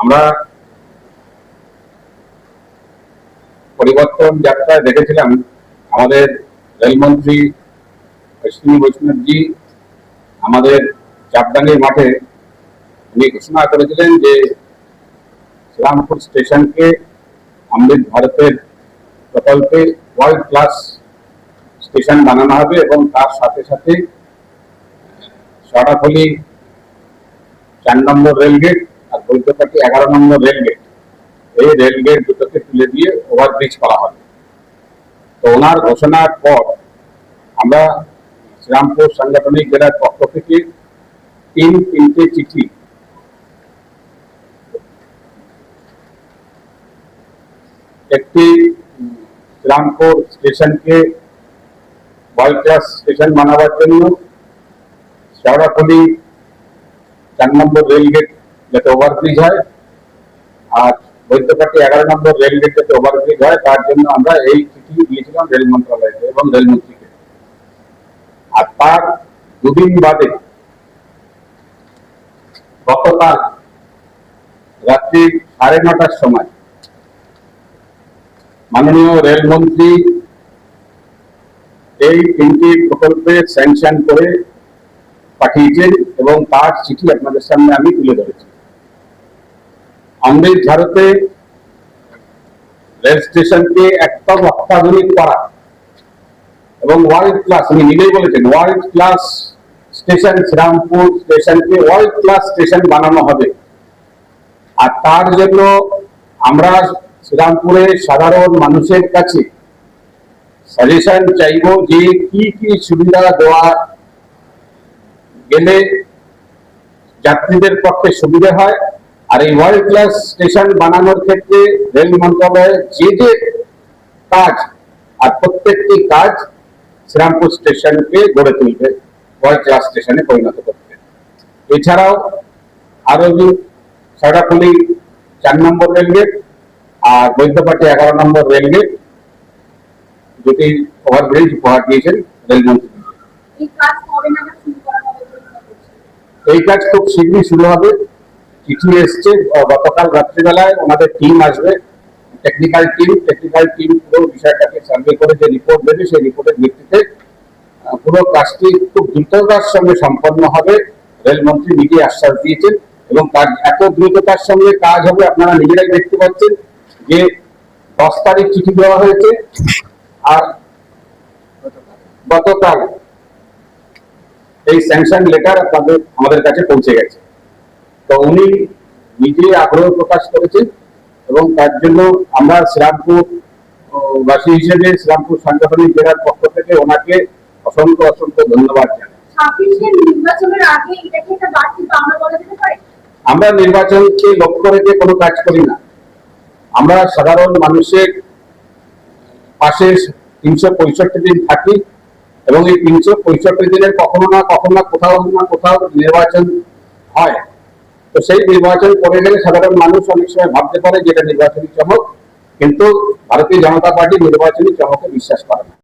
আমরা পরিবর্তন যাত্রায় দেখেছিলাম আমাদের রেলমন্ত্রী অশ্বিনী বৈষ্ণবজি আমাদের চাপডাঙ্গি মাঠে উনি ঘোষণা করেছিলেন যে শ্রীরামপুর স্টেশনকে অমৃত ভারতের প্রকল্পে ওয়ার্ল্ড ক্লাস স্টেশন বানানো হবে এবং তার সাথে সাথে সরাফলি 4 নম্বর রেলগেট আর বৈদ্যপাটি 11 নম্বর রেলগেট, এই রেলগেট দুটোকে তুলে দিয়ে ওভারব্রিজ করা হবে। তো ওনার ঘোষণার পর আমরা শ্রীরামপুর সাংগঠনিক জেলার পক্ষ থেকে তিনটে চিঠি একটি শ্রীরামপুর স্টেশনকে ওয়ার্ল্ড ক্লাস স্টেশন বানাবার জন্য সরাফলি 4 নম্বর রেলগেট যাতে ওভারব্রিজ হয় আর বৈদ্যপাটি 11 নম্বর রেলগেট যাতে ওভারব্রিজ হয় তার জন্য আমরা এই চিঠি দিয়েছিলাম রেল মন্ত্রণালয়কে এবং রেলমন্ত্রীকে। আর তার দুদিন বাদে গতকাল রাত্রি 9:30টার সময় মাননীয় রেলমন্ত্রী এই তিনটি প্রকল্পে স্যাংশন করে পাঠিয়েছেন এবং তার চিঠি আপনাদের সামনে আমি তুলে ধরেছি। অমৃত ভারতে রেল স্টেশনকে একদম অত্যাধুনিক করা এবং ওয়ার্ল্ড ক্লাস, উনি নিজেই বলেছেন ওয়ার্ল্ড ক্লাস স্টেশন, শ্রীরামপুর স্টেশনকে ওয়ার্ল্ড ক্লাস স্টেশন বানানো হবে। আর তার জন্য আমরা শ্রীরামপুরের সাধারণ মানুষের কাছে সাজেশন চাইব যে কি কি সুবিধা দেওয়া গেলে যাত্রীদের পক্ষে সুবিধা হয়। আর এই ওয়ার্ল্ড ক্লাস স্টেশন বানানোর ক্ষেত্রে রেল মন্ত্রণালয়ের যে যে কাজ আর প্রত্যেকটি কাজ শ্রীরামপুর স্টেশনকে গড়ে তুলবে, ওয়ার্ল্ড ক্লাস স্টেশনে পরিণত করতে। এছাড়াও আরো সরাফলি 4 নম্বর রেলগেট আর বৈদ্যপাটি 11 নম্বর রেলগেট দুটি ওভারব্রিজ উপহার দিয়েছেন রেলমন্ত্রী। এই কাজ খুব শীঘ্রই শুরু হবে। চিঠি এসছে, গতকাল রাত্রিবেলায় ওনাদের টিম আসবে, টেকনিক্যাল টিম পুরো বিষয়টাকে সার্ভে করে যে রিপোর্ট দেবে সেই রিপোর্টের ভিত্তিতে পুরো কাজটি খুব দ্রুততার সঙ্গে সম্পন্ন হবে। রেলমন্ত্রী নিজে আশ্বাস দিয়েছেন এবং কাজ এত দ্রুততার সঙ্গে কাজ হবে আপনারা নিজেরাই দেখতে পাচ্ছেন যে 10 তারিখ চিঠি দেওয়া হয়েছে আর গতকাল এই স্যাংশন লেটার আমাদের কাছে পৌঁছে গেছে। তো উনি নিজে আগ্রহ প্রকাশ করেছেন এবং তার জন্য আমরা শ্রীরামপুর বাসী হিসেবে শ্রীরামপুর সাংগঠনিক জেলার পক্ষ থেকে ওনাকে অসংখ্য ধন্যবাদ জানাই। আমরা নির্বাচনকে লক্ষ্য রেখে কোনো কাজ করি না, আমরা সাধারণ মানুষের পাশে 365 দিন থাকি এবং এই 365 দিনের কখনো না কোথাও নির্বাচন হয়। তো সেই নির্বাচন করে গেলে সাধারণ মানুষ অনেক সময় ভাবতে পারে যেটা নির্বাচনী চমক, কিন্তু ভারতীয় জনতা পার্টি নির্বাচনী চমকে বিশ্বাস করে না।